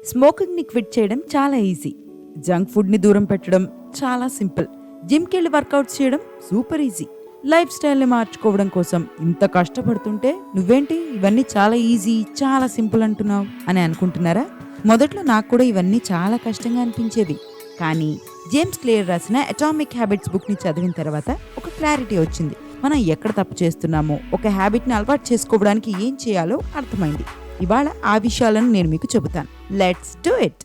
స్మోకింగ్ని quit చేయడం చాలా easy. Junk ఫుడ్ని దూరం పెట్టడం చాలా సింపుల్. జిమ్కి వెళ్ళి వర్కౌట్స్ చేయడం సూపర్ ఈజీ. లైఫ్ స్టైల్ని మార్చుకోవడం కోసం ఇంత కష్టపడుతుంటే నువ్వేంటి ఇవన్నీ చాలా ఈజీ, చాలా సింపుల్ అంటున్నావు అని అనుకుంటున్నారా? మొదట్లో నాకు కూడా ఇవన్నీ చాలా కష్టంగా అనిపించేవి. కానీ జేమ్స్ క్లియర్ రాసిన అటామిక్ హ్యాబిట్స్ బుక్ని చదివిన తర్వాత ఒక క్లారిటీ వచ్చింది. మనం ఎక్కడ తప్పు చేస్తున్నామో, ఒక హ్యాబిట్ని అలవాటు చేసుకోవడానికి ఏం చేయాలో అర్థమైంది. ఇవాళ ఆ విషయాలను నేను మీకు చెబుతాను. Let's do it.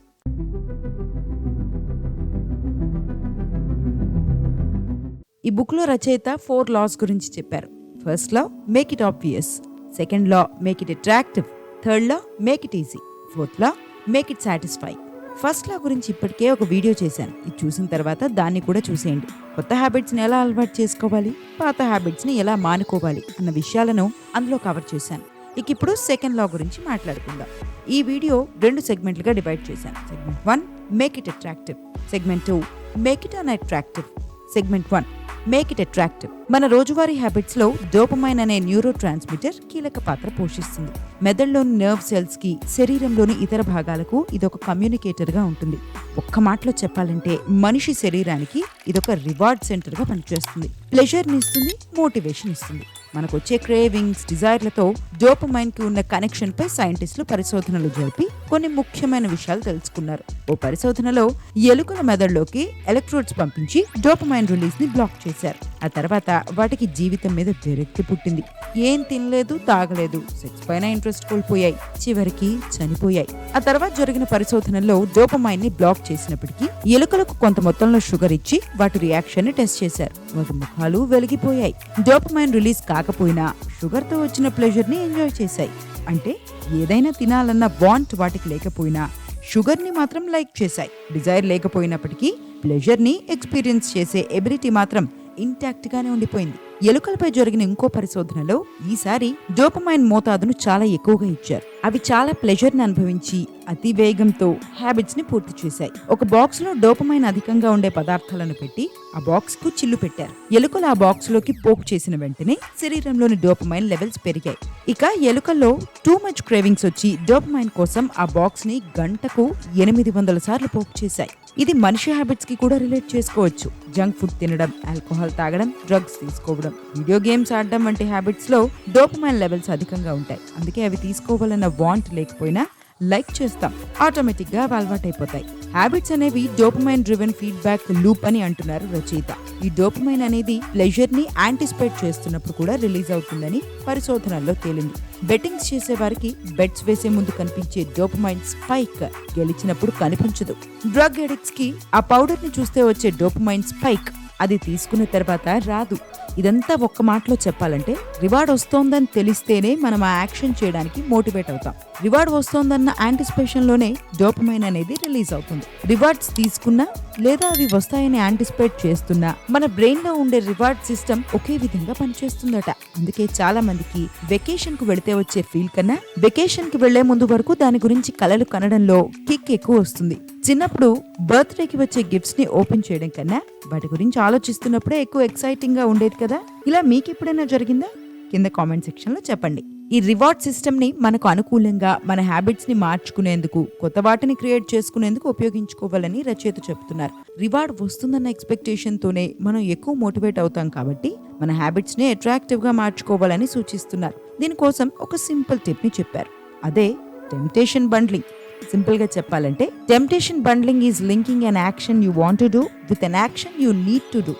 ఈ బుక్లో రచయిత 4 లాస్ గురించి చెప్పారు. First law, make it obvious. Second law, make it attractive. Third law, make it easy. Fourth law, make it satisfy. First law గురించి ఇప్పటికే ఒక వీడియో చేశాను. ఇది చూసిన తర్వాత దాన్ని కూడా చూసేయండి. కొత్త హ్యాబిట్స్ని ఎలా అలవాటు చేసుకోవాలి, పాత హ్యాబిట్స్ని ఎలా మానుకోవాలి అన్న విషయాలను అందులో కవర్ చేశాను. ఇప్పుడు సెకండ్ లా గురించి మాట్లాడుకుందాం. ఈ వీడియో 2 సెగ్మెంట్లుగా డివైడ్ చేశాను. Segment 1, make it attractive. Segment 2, make it unattractive. Segment 1, make it attractive. మన రోజువారీ హ్యాబిట్స్ లో డోపమైన్ అనే న్యూరో ట్రాన్స్మిటర్ కీలక పాత్ర పోషిస్తుంది. మెదడులోని నర్వ్ సెల్స్ కి, శరీరంలోని ఇతర భాగాలకు ఇదొక కమ్యూనికేటర్ గా ఉంటుంది. ఒక్క మాటలో చెప్పాలంటే మనిషి శరీరానికి ఇదొక రివార్డ్ సెంటర్ గా పనిచేస్తుంది. ప్లెజర్ ని ఇస్తుంది, మోటివేషన్ ఇస్తుంది. మనకు వచ్చే క్రేవింగ్స్, డిజైర్లతో డోపమైన్ కి ఉన్న కనెక్షన్ పై సైంటిస్టులు పరిశోధనలు జరిపి కొన్ని ముఖ్యమైన విషయాలు తెలుసుకున్నారు. ఓ పరిశోధనలో ఎలుకల మెదడులోకి ఎలక్ట్రోడ్స్ పంపించి డోపమైన్ రిలీజ్ ని బ్లాక్ చేశారు. ఆ తర్వాత వాటికి జీవితం మీద విరక్తి పుట్టింది. ఏం తినలేదు, తాగలేదు, సెక్స్ పైన ఇంట్రెస్ట్ కోల్పోయాయి, చివరికి చనిపోయాయి. ఆ తర్వాత జరిగిన పరిశోధనల్లో డోపమైన్ ని బ్లాక్ చేసినప్పటికీ ఎలుకలకు కొంత మొత్తంలో షుగర్ ఇచ్చి వాటి రియాక్షన్ ని టెస్ట్ చేశారు. వాటి ముఖాలు వెలిగిపోయాయి. డోపమైన్ రిలీజ్ కాకపోయినా షుగర్ తో వచ్చిన ప్లెజర్ ని ఎంజాయ్ చేశాయి. అంటే ఏదైనా తినాలన్న వాంట్ వాటికి లేకపోయినా షుగర్ ని మాత్రం లైక్ చేశాయి. డిజైర్ లేకపోయినప్పటికీ ప్లెజర్ ని ఎక్స్పీరియన్స్ చేసే ఎబిలిటీ మాత్రం ఇంటాక్ట్ గానే ఉండిపోయింది. ఎలుకలపై జరిగిన ఇంకో పరిశోధనలో ఈసారి డోపమైన్ మోతాదును చాలా ఎక్కువగా ఇచ్చారు. అవి చాలా ప్లెజర్ ని అనుభవించి అతి వేగంతో హ్యాబిట్స్ ని పూర్తి చేశాయి. ఒక బాక్స్ లో డోపమైన్ అధికంగా ఉండే పదార్థాలను పెట్టి ఆ బాక్స్ కు చిల్లు పెట్టారు. ఎలుకలు ఆ బాక్స్ లోకి పోక్ చేసిన వెంటనే శరీరంలోని డోపమైన్ లెవెల్స్ పెరిగాయి. ఇక ఎలుకల్లో టూ మచ్ క్రేవింగ్స్ వచ్చి డోపమైన్ కోసం ఆ బాక్స్ ని గంటకు 800 సార్లు పోక్ చేశాయి. ఇది మనిషి హ్యాబిట్స్ కి కూడా రిలేట్ చేసుకోవచ్చు. జంక్ ఫుడ్ తినడం, ఆల్కహాల్ తాగడం, డ్రగ్స్ తీసుకోవడం, వీడియో గేమ్స్ ఆడడం వంటి హ్యాబిట్స్ లో డోపమైన్ లెవెల్స్ అధికంగా ఉంటాయి. అందుకే అవి తీసుకోవాలన్న వాంట్ లేకపోయినా లైక్ చేస్తాం, ఆటోమేటిక్ గా అలవాటైపోతాయి. హ్యాబిట్స్ అనేవి డోపమైన్ డ్రివెన్ ఫీడ్బ్యాక్ లూప్ అని అంటున్నారు రచయిత. ఈ డోపమైన్ అనేది ప్లెజర్ ని యాంటిసిపేట్ చేస్తున్నప్పుడు కూడా రిలీజ్ అవుతుందని పరిశోధనల్లో తేలింది. బెట్టింగ్స్ చేసే వారికి బెట్స్ వేసే ముందు కనిపించే డోపమైన్ స్పైక్ గెలిచినప్పుడు కనిపించదు. డ్రగ్ ఎడిక్ట్స్ కి ఆ పౌడర్ ని చూస్తే వచ్చే డోపమైన్ స్పైక్ అది తీసుకున్న తర్వాత రాదు. ఇదంతా ఒక్క మాటలో చెప్పాలంటే రివార్డ్ వస్తోందని తెలిస్తేనే మనం ఆ యాక్షన్ చేయడానికి మోటివేట్ అవుతాం. రివార్డ్ వస్తోందన్న యాంటిసిపేషన్ లోనే డోపమైన్ అనేది రిలీజ్ అవుతుంది. రివార్డ్స్ తీసుకున్నా లేదా అవి వస్తాయని యాంటిసిపేట్ చేస్తున్నా మన బ్రెయిన్ లో ఉండే రివార్డ్ సిస్టమ్ ఒకే విధంగా పనిచేస్తుందట. అందుకే చాలా మందికి వెకేషన్ కు వెళితే వచ్చే ఫీల్ కన్నా వెకేషన్ కి వెళ్లే ముందు వరకు దాని గురించి కలలు కనడంలో కిక్ ఎక్కువ వస్తుంది. చిన్నప్పుడు బర్త్డేకి వచ్చే గిఫ్ట్స్ ని ఓపెన్ చేయడం కన్నా వాటి గురించి ఆలోచిస్తున్నప్పుడే ఎక్కువ ఎక్సైటింగ్ గా ఉండేది కదా. ఇలా మీకు ఎప్పుడైనా జరిగిందా? కింద కామెంట్ సెక్షన్ లో చెప్పండి. ఈ రివార్డ్ సిస్టమ్ ని మనకు అనుకూలంగా మన హ్యాబిట్స్ ని మార్చుకునేందుకు, కొత్త వాటిని క్రియేట్ చేసుకునేందుకు ఉపయోగించుకోవాలని రచయిత చెబుతున్నారు. రివార్డ్ వస్తుందన్న ఎక్స్పెక్టేషన్ తోనే మనం ఎక్కువ మోటివేట్ అవుతాం కాబట్టి మన హ్యాబిట్స్ ని అట్రాక్టివ్ గా మార్చుకోవాలని సూచిస్తున్నారు. దీనికోసం ఒక సింపుల్ టిప్ ని చెప్పారు. అదే టెంప్టేషన్ బండ్లింగ్. సింపుల్ గా చెప్పాలంటే temptation bundling is linking an action you want to do with an action you need to do.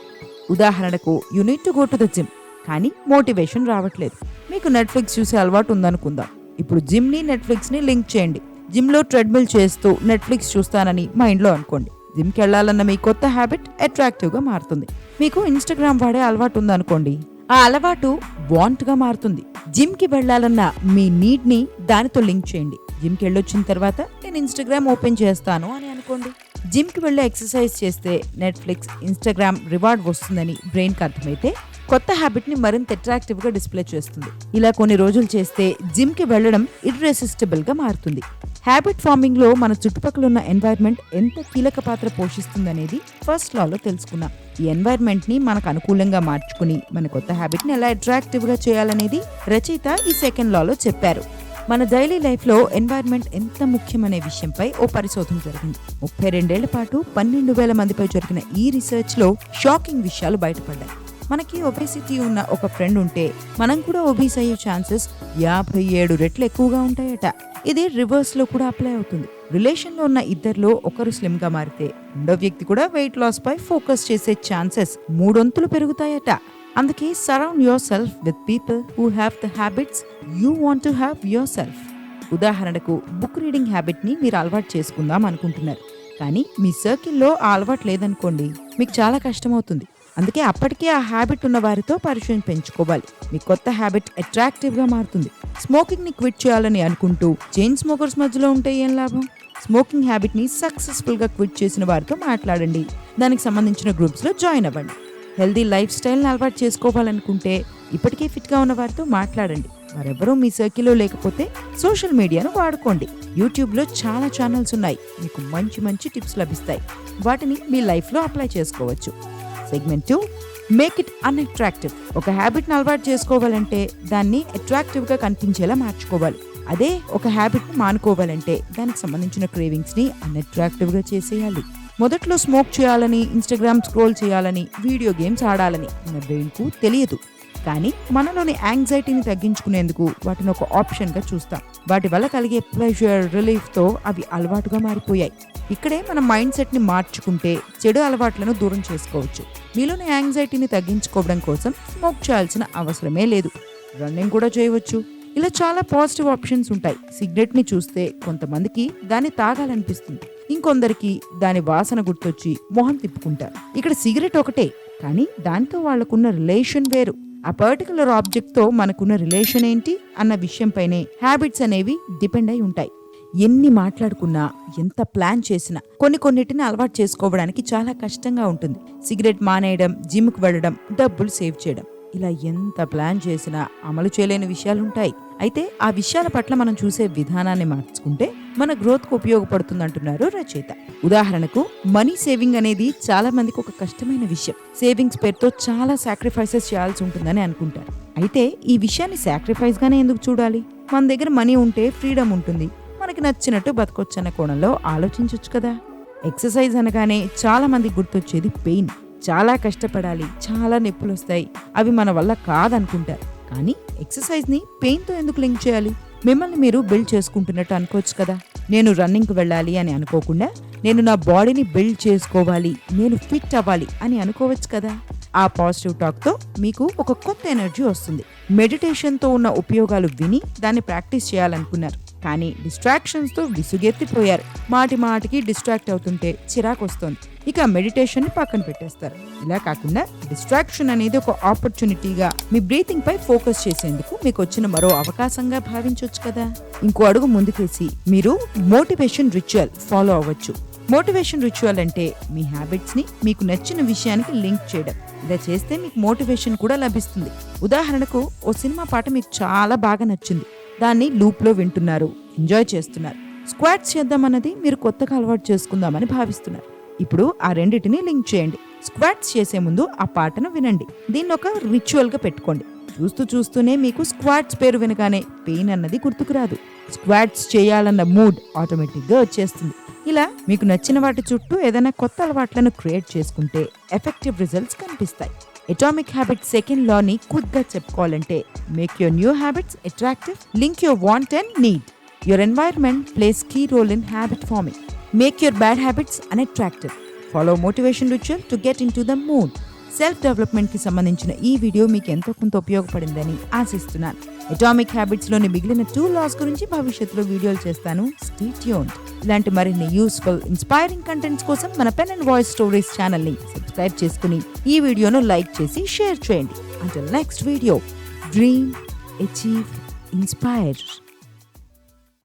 ఉదాహరణకు you need to go to the gym, కానీ మోటివేషన్ రావట్లేదు. మీకు నెట్ఫ్లిక్స్ చూసే అలవాటు ఉందనుకుందాం. ఇప్పుడు జిమ్ ని నెట్ఫ్లిక్స్ ని లింక్ చేయండి. జిమ్ లో ట్రెడ్మిల్ చేస్తూ నెట్ఫ్లిక్స్ చూస్తానని మైండ్ లో అనుకోండి. జిమ్ కి వెళ్లాలన్న మీ కొత్త హ్యాబిట్ అట్రాక్టివ్ గా మారుతుంది. మీకు ఇన్స్టాగ్రామ్ వాడే అలవాటు ఉందనుకోండి, ఆ అలవాటు వాంట్ గా మారుతుంది. జిమ్ కి వెళ్లాలన్న మీ నీడ్ ని దానితో లింక్ చేయండి. జిమ్ కి వెళ్ళొచ్చిన తర్వాత నేను ఇన్స్టాగ్రామ్ ఓపెన్ చేస్తాను అని అనుకోండి. జిమ్ కి వెళ్ళి ఎక్సర్సైజ్ చేస్తే నెట్ఫ్లిక్స్, ఇన్స్టాగ్రామ్ రివార్డ్ వస్తుందని బ్రెయిన్ కి అర్థమైతే కొత్త హ్యాబిట్ ని మరింత అట్రాక్టివ్ గా డిస్ప్లే చేస్తుంది. ఇలా కొన్ని రోజులు చేస్తే జిమ్ కి వెళ్లడం ఇర్రెసిస్టిబుల్ గా మారుతుంది. హ్యాబిట్ ఫార్మింగ్ లో మన చుట్టుపక్కల ఉన్న ఎన్వైర్న్మెంట్ ఎంత కీలక పాత్ర పోషిస్తుందనేది ఫస్ట్ లాలో తెలుసుకున్నాం. ఈ ఎన్వైర్న్మెంట్ ని మనకు అనుకూలంగా మార్చుకుని మన కొత్త హ్యాబిట్ ని ఎలా అట్రాక్టివ్ గా చేయాలనేది రచయిత ఈ సెకండ్ లాలో చెప్పారు. మన డైలీ లైఫ్లో ఎన్వైర్న్మెంట్ ఎంత ముఖ్యమనే విషయంపై ఓ పరిశోధన జరిగింది. 32 ఏళ్ల పాటు 12,000 మందిపై జరిగిన ఈ రీసెర్చ్లో షాకింగ్ విషయాలు బయటపడ్డాయి. మనకి ఒబేసిటీ ఉన్న ఒక ఫ్రెండ్ ఉంటే మనం కూడా ఒబీస్ అయ్యే ఛాన్సెస్ 57 రెట్లు ఎక్కువగా ఉంటాయట. ఇది రివర్స్ లో కూడా అప్లై అవుతుంది. రిలేషన్ లో ఉన్న ఇద్దరిలో ఒకరు స్లిమ్ గా మారితే రెండో వ్యక్తి కూడా వెయిట్ లాస్ పై ఫోకస్ చేసే ఛాన్సెస్ 3 వంతులు పెరుగుతాయట. అందుకే surround your self with people who have the habits you want to have your self. ఉదాహరణకు బుక్ రీడింగ్ హ్యాబిట్ ని మీరు అలవాటు చేసుకుందాం అనుకుంటున్నారు, కానీ మీ సర్కిల్లో ఆ అలవాటు లేదనుకోండి, మీకు చాలా కష్టమవుతుంది. అందుకే అప్పటికే ఆ హ్యాబిట్ ఉన్న వారితో పరిచయం పెంచుకోవాలి. మీ కొత్త హ్యాబిట్ అట్రాక్టివ్ గా మారుతుంది. స్మోకింగ్ ని క్విట్ చేయాలని అనుకుంటూ చైన్ స్మోకర్స్ మధ్యలో ఉంటే ఏం లాభం? స్మోకింగ్ హ్యాబిట్ ని సక్సెస్ఫుల్ గా క్విట్ చేసిన వారితో మాట్లాడండి. దానికి సంబంధించిన గ్రూప్స్ లో జాయిన్ అవ్వండి. హెల్దీ లైఫ్ స్టైల్ని అలవాటు చేసుకోవాలనుకుంటే ఇప్పటికే ఫిట్గా ఉన్న వారితో మాట్లాడండి. వారెవరూ మీ సర్కిల్లో లేకపోతే సోషల్ మీడియాను వాడుకోండి. యూట్యూబ్లో చాలా ఛానల్స్ ఉన్నాయి, మీకు మంచి మంచి టిప్స్ లభిస్తాయి. వాటిని మీ లైఫ్లో అప్లై చేసుకోవచ్చు. Segment 2, make it unattractive. ఒక హ్యాబిట్ని అలవాటు చేసుకోవాలంటే దాన్ని అట్రాక్టివ్గా కనిపించేలా మార్చుకోవాలి. అదే ఒక హ్యాబిట్ని మానుకోవాలంటే దానికి సంబంధించిన క్రేవింగ్స్ని అన్అట్రాక్టివ్గా చేసేయాలి. మొదట్లో స్మోక్ చేయాలని, ఇన్స్టాగ్రామ్ స్క్రోల్ చేయాలని, వీడియో గేమ్స్ ఆడాలని మన బ్రెయిన్కు తెలియదు. కానీ మనలోని యాంగ్జైటీని తగ్గించుకునేందుకు వాటిని ఒక ఆప్షన్గా చూస్తాం. వాటి వల్ల కలిగే ప్లెజర్, రిలీఫ్తో అవి అలవాటుగా మారిపోయాయి. ఇక్కడే మన మైండ్ సెట్ని మార్చుకుంటే చెడు అలవాట్లను దూరం చేసుకోవచ్చు. మీలోని యాంగ్జైటీని తగ్గించుకోవడం కోసం స్మోక్ చేయాల్సిన అవసరమే లేదు. రన్నింగ్ కూడా చేయవచ్చు. ఇలా చాలా పాజిటివ్ ఆప్షన్స్ ఉంటాయి. సిగరెట్ ని చూస్తే కొంతమందికి దాన్ని తాగాలనిపిస్తుంది, ఇంకొందరికి దాని వాసన గుర్తొచ్చి మొహం తిప్పుకుంటారు. ఇక్కడ సిగరెట్ ఒకటే, కానీ దాంతో వాళ్లకున్న రిలేషన్ వేరు. ఆ పర్టికులర్ ఆబ్జెక్ట్ తో మనకున్న రిలేషన్ ఏంటి అన్న విషయంపైనే హ్యాబిట్స్ అనేవి డిపెండ్ అయి ఉంటాయి. ఎన్ని మాట్లాడుకున్నా, ఎంత ప్లాన్ చేసినా కొన్నిటిని అలవాటు చేసుకోవడానికి చాలా కష్టంగా ఉంటుంది. సిగరెట్ మానేయడం, జిమ్కి వెళ్ళడం, డబ్బులు సేవ్ చేయడం, ఇలా ఎంత ప్లాన్ చేసినా అమలు చేయలేని విషయాలుంటాయి. అయితే ఆ విషయాల పట్ల మనం చూసే విధానాన్ని మార్చుకుంటే మన గ్రోత్ కు ఉపయోగపడుతుందంటున్నారు రచయిత. ఉదాహరణకు మనీ సేవింగ్ అనేది చాలా మందికి ఒక కష్టమైన విషయం. సేవింగ్స్ పేరుతో చాలా సాక్రిఫైసెస్ చేయాల్సి ఉంటుందని అనుకుంటారు. అయితే ఈ విషయాన్ని సాక్రిఫైస్ గానే ఎందుకు చూడాలి? మన దగ్గర మనీ ఉంటే ఫ్రీడమ్ ఉంటుంది, మనకి నచ్చినట్టు బతకొచ్చన్న కోణంలో ఆలోచించవచ్చు కదా. ఎక్సర్సైజ్ అనగానే చాలా మందికి గుర్తొచ్చేది పెయిన్. చాలా కష్టపడాలి, చాలా నొప్పులు వస్తాయి, అవి మన వల్ల కాదనుకుంటారు. కానీ ఎక్సర్సైజ్ ని పెయిన్ తో ఎందుకు లింక్ చేయాలి? మిమ్మల్ని మీరు బిల్డ్ చేసుకుంటున్నట్టు అనుకోవచ్చు కదా. నేను రన్నింగ్కి వెళ్ళాలి అని అనుకోకుండా నేను నా బాడీని బిల్డ్ చేసుకోవాలి, నేను ఫిట్ అవ్వాలి అని అనుకోవచ్చు కదా. ఆ పాజిటివ్ టాక్ తో మీకు ఒక కొత్త ఎనర్జీ వస్తుంది. మెడిటేషన్ తో ఉన్న ఉపయోగాలు విని దాన్ని ప్రాక్టీస్ చేయాలనుకున్నారు, కానీ డిస్ట్రాక్షన్స్ తో విసుగెత్తిపోయారు. మాటికి డిస్ట్రాక్ట్ అవుతుంటే చిరాకు వస్తుంది, ఇక మెడిటేషన్ ని పక్కన పెట్టేస్తారు. ఇలా కాకుండా డిస్ట్రాక్షన్ అనేది ఒక ఆపర్చునిటీగా మీ బ్రీతింగ్ పై ఫోకస్ చేసేందుకు మీకు వచ్చిన మరో అవకాశంగా భావించవచ్చు కదా. ఇంకో అడుగు ముందుకేసి మీరు మోటివేషన్ రిచువల్ ఫాలో అవ్వచ్చు. మోటివేషన్ రిచువల్ అంటే మీ హ్యాబిట్స్ ని మీకు నచ్చిన విషయానికి లింక్ చేయడం. ఇలా చేస్తే మీకు మోటివేషన్ కూడా లభిస్తుంది. ఉదాహరణకు ఓ సినిమా పాట మీకు చాలా బాగా నచ్చింది, దాన్ని లూప్ లో వింటున్నారు, ఎంజాయ్ చేస్తున్నారు. స్క్వాట్స్ చేద్దామన్నది మీరు కొత్తగా అలవాటు చేసుకుందామని భావిస్తున్నారు. ఇప్పుడు ఆ రెండింటిని లింక్ చేయండి. స్క్వాట్స్ చేసే ముందు ఆ పాటను వినండి. దీన్ని ఒక రిచువల్ గా పెట్టుకోండి. చూస్తూనే మీకు స్క్వాట్స్ పేరు వినగానే పెయిన్ అన్నది గుర్తుకు రాదు. స్క్వాట్స్ చేయాలన్న మూడ్ ఆటోమేటిక్ గా వచ్చేస్తుంది. ఇలా మీకు నచ్చిన వాటి చుట్టూ ఏదైనా కొత్త అలవాట్లను క్రియేట్ చేసుకుంటే ఎఫెక్టివ్ రిజల్ట్స్ కనిపిస్తాయి. అటామిక్ హ్యాబిట్ సెకండ్ లా ని క్విక్ గా చెప్పుకోవాలంటే make your new habits attractive, link your want and need. Your environment place key role in habit forming. Make your bad habits unattractive. Follow motivation ritual to get into the mood. Self development కి సంబంధించిన ఈ video మీకు ఎంతో కొంత ఉపయోగపడిందని ఆశిస్తున్నాను. Atomic habits లోని మిగిలిన 2 loss గురించి భవిష్యత్తులో వీడియోలు చేస్తాను. Stay tuned. ఇలాంటి మరిన్ని యూస్ఫుల్, ఇన్స్పైరింగ్ కంటెంట్స్ కోసం మన pen and voice stories channel ని సబ్స్క్రైబ్ చేసుకుని ఈ వీడియోను లైక్ చేసి షేర్ చేయండి. Until next video, dream, achieve, inspire.